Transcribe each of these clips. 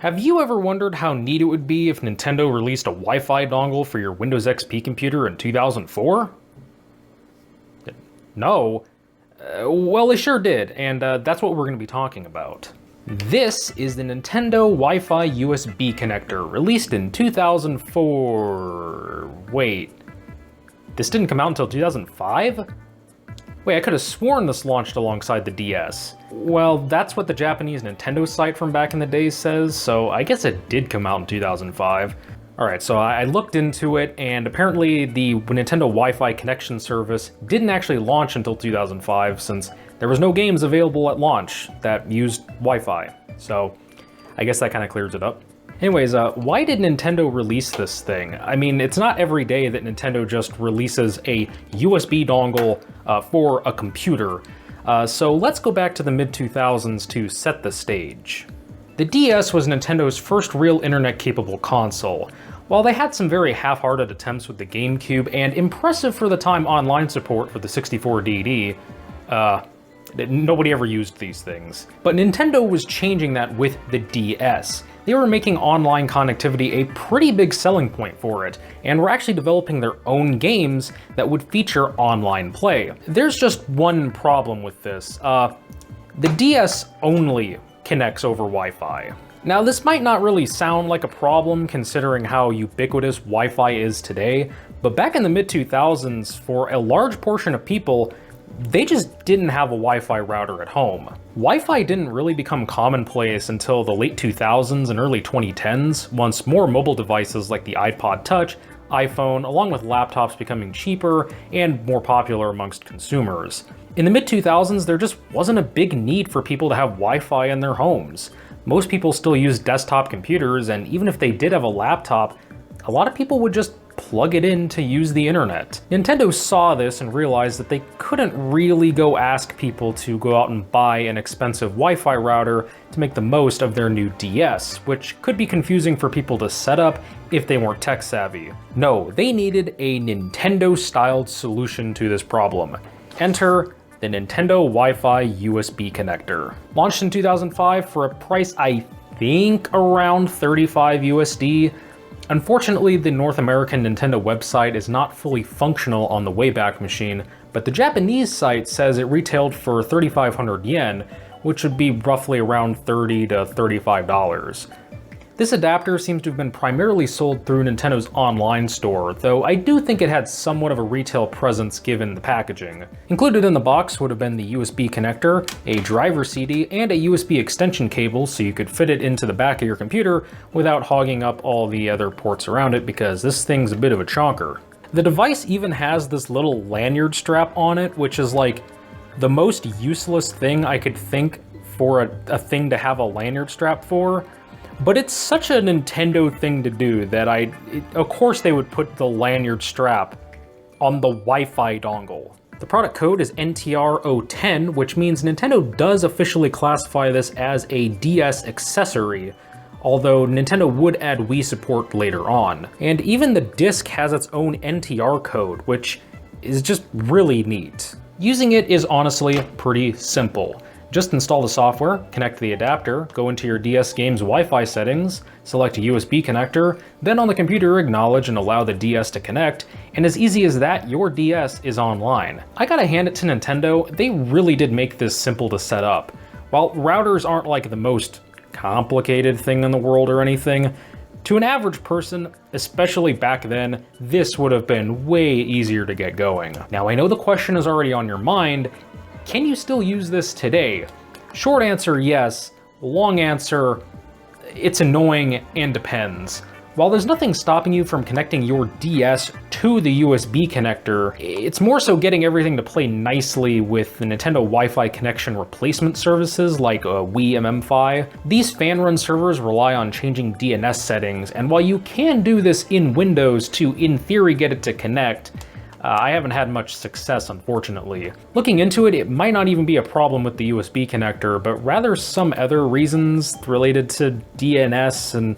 Have you ever wondered how neat it would be if Nintendo released a Wi-Fi dongle for your Windows XP computer in 2004? No? Well, they sure did, and that's what we're going to be talking about. This is the Nintendo Wi-Fi USB connector, released in 2004... Wait, this didn't come out until 2005? Wait, I could have sworn this launched alongside the DS. Well, that's what the Japanese Nintendo site from back in the day says, so I guess it did come out in 2005. Alright, so I looked into it, and apparently the Nintendo Wi-Fi connection service didn't actually launch until 2005, since there was no games available at launch that used Wi-Fi. So I guess that kind of clears it up. Anyways, why did Nintendo release this thing? I mean, it's not every day that Nintendo just releases a USB dongle for a computer. So let's go back to the mid-2000s to set the stage. The DS was Nintendo's first real internet-capable console. While they had some very half-hearted attempts with the GameCube and impressive for the time online support for the 64DD, nobody ever used these things. But Nintendo was changing that with the DS. They were making online connectivity a pretty big selling point for it, and were actually developing their own games that would feature online play. There's just one problem with this. The DS only connects over Wi-Fi. Now, this might not really sound like a problem considering how ubiquitous Wi-Fi is today, but back in the mid-2000s, for a large portion of people, they just didn't have a Wi-Fi router at home. Wi-Fi didn't really become commonplace until the late 2000s and early 2010s, once more mobile devices like the iPod Touch, iPhone, along with laptops becoming cheaper and more popular amongst consumers. In the mid-2000s, there just wasn't a big need for people to have Wi-Fi in their homes. Most people still use desktop computers, and even if they did have a laptop, a lot of people would just plug it in to use the internet. Nintendo saw this and realized that they couldn't really go ask people to go out and buy an expensive Wi-Fi router to make the most of their new DS, which could be confusing for people to set up if they weren't tech savvy. No, they needed a Nintendo-styled solution to this problem. Enter the Nintendo Wi-Fi USB connector. Launched in 2005 for a price I think around $35 USD, unfortunately, the North American Nintendo website is not fully functional on the Wayback Machine, but the Japanese site says it retailed for 3,500 yen, which would be roughly around $30 to $35. This adapter seems to have been primarily sold through Nintendo's online store, though I do think it had somewhat of a retail presence given the packaging. Included in the box would have been the USB connector, a driver CD, and a USB extension cable so you could fit it into the back of your computer without hogging up all the other ports around it, because this thing's a bit of a chonker. The device even has this little lanyard strap on it, which is like the most useless thing I could think for a thing to have a lanyard strap for. But it's such a Nintendo thing to do that of course they would put the lanyard strap on the Wi-Fi dongle. The product code is NTR010, which means Nintendo does officially classify this as a DS accessory, although Nintendo would add Wii support later on. And even the disc has its own NTR code, which is just really neat. Using it is honestly pretty simple. Just install the software, connect the adapter, go into your DS game's Wi-Fi settings, select a USB connector, then on the computer acknowledge and allow the DS to connect, and as easy as that, your DS is online. I gotta hand it to Nintendo, they really did make this simple to set up. While routers aren't like the most complicated thing in the world or anything, to an average person, especially back then, this would have been way easier to get going. Now I know the question is already on your mind, can you still use this today? Short answer, yes. Long answer, it's annoying and depends. While there's nothing stopping you from connecting your DS to the USB connector, it's more so getting everything to play nicely with the Nintendo Wi-Fi connection replacement services like Wii MMFi. These fan-run servers rely on changing DNS settings, and while you can do this in Windows to, in theory, get it to connect, I haven't had much success, unfortunately. Looking into it, it might not even be a problem with the USB connector, but rather some other reasons related to DNS and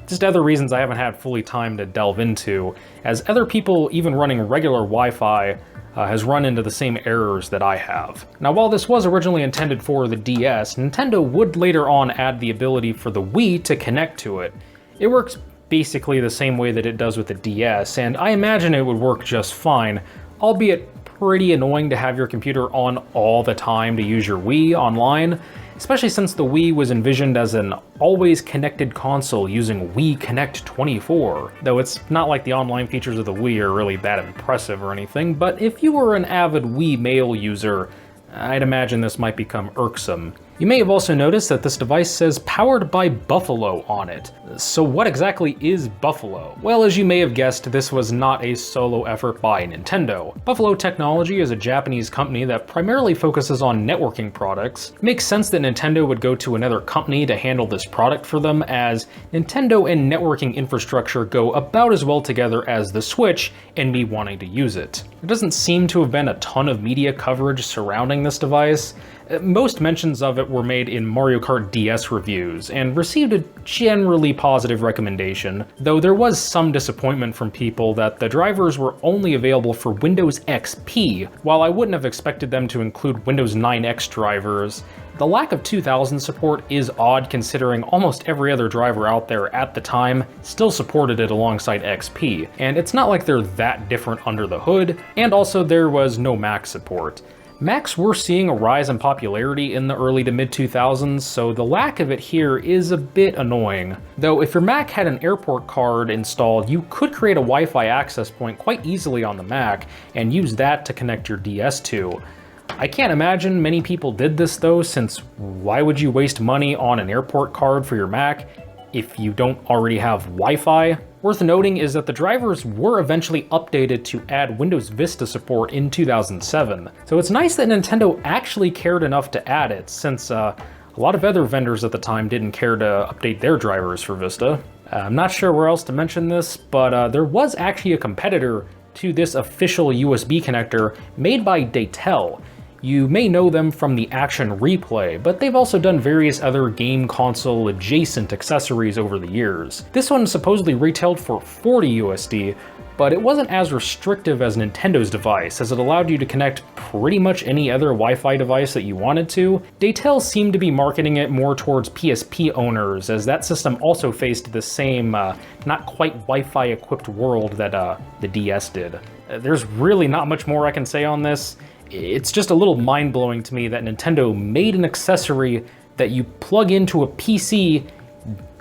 just other reasons I haven't had fully time to delve into, as other people even running regular Wi-Fi has run into the same errors that I have. Now, while this was originally intended for the DS, Nintendo would later on add the ability for the Wii to connect to it. It works basically the same way that it does with the DS, and I imagine it would work just fine, albeit pretty annoying to have your computer on all the time to use your Wii online, especially since the Wii was envisioned as an always connected console using Wii Connect 24, though it's not like the online features of the Wii are really that impressive or anything, but if you were an avid Wii Mail user, I'd imagine this might become irksome. You may have also noticed that this device says powered by Buffalo on it. So what exactly is Buffalo? Well, as you may have guessed, this was not a solo effort by Nintendo. Buffalo Technology is a Japanese company that primarily focuses on networking products. It makes sense that Nintendo would go to another company to handle this product for them, as Nintendo and networking infrastructure go about as well together as the Switch and me wanting to use it. There doesn't seem to have been a ton of media coverage surrounding this device. Most mentions of it were made in Mario Kart DS reviews, and received a generally positive recommendation, though there was some disappointment from people that the drivers were only available for Windows XP. While I wouldn't have expected them to include Windows 9X drivers, the lack of 2000 support is odd considering almost every other driver out there at the time still supported it alongside XP, and it's not like they're that different under the hood, and also there was no Mac support. Macs were seeing a rise in popularity in the early to mid 2000s, so the lack of it here is a bit annoying. Though if your Mac had an airport card installed, you could create a Wi-Fi access point quite easily on the Mac and use that to connect your DS to. I can't imagine many people did this though, since why would you waste money on an airport card for your Mac if you don't already have Wi-Fi? Worth noting is that the drivers were eventually updated to add Windows Vista support in 2007, so it's nice that Nintendo actually cared enough to add it, since a lot of other vendors at the time didn't care to update their drivers for Vista. I'm not sure where else to mention this, but there was actually a competitor to this official USB connector made by Datel. You may know them from the Action Replay, but they've also done various other game console adjacent accessories over the years. This one supposedly retailed for 40 USD, but it wasn't as restrictive as Nintendo's device, as it allowed you to connect pretty much any other Wi-Fi device that you wanted to. Datel seemed to be marketing it more towards PSP owners, as that system also faced the same, not quite Wi-Fi equipped world that the DS did. There's really not much more I can say on this. It's just a little mind-blowing to me that Nintendo made an accessory that you plug into a PC,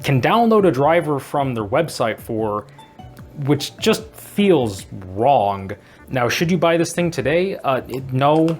can download a driver from their website for, which just feels wrong. Now, should you buy this thing today? No,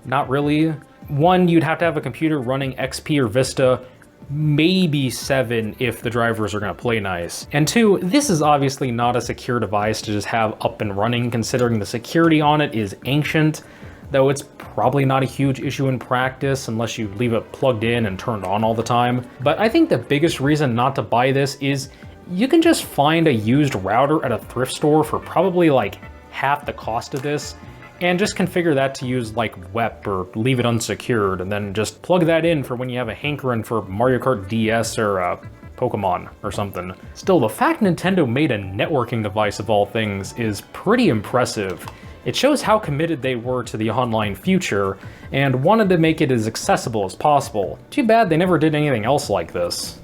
not really. One, you'd have to have a computer running XP or Vista, maybe 7 if the drivers are going to play nice. And 2, this is obviously not a secure device to just have up and running, considering the security on it is ancient, though it's probably not a huge issue in practice unless you leave it plugged in and turned on all the time. But I think the biggest reason not to buy this is you can just find a used router at a thrift store for probably like half the cost of this, and just configure that to use like WEP or leave it unsecured, and then just plug that in for when you have a hankering for Mario Kart DS or Pokemon or something. Still, the fact Nintendo made a networking device of all things is pretty impressive. It shows how committed they were to the online future and wanted to make it as accessible as possible. Too bad they never did anything else like this.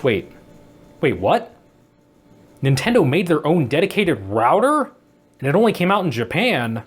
Wait, what? Nintendo made their own dedicated router? And it only came out in Japan?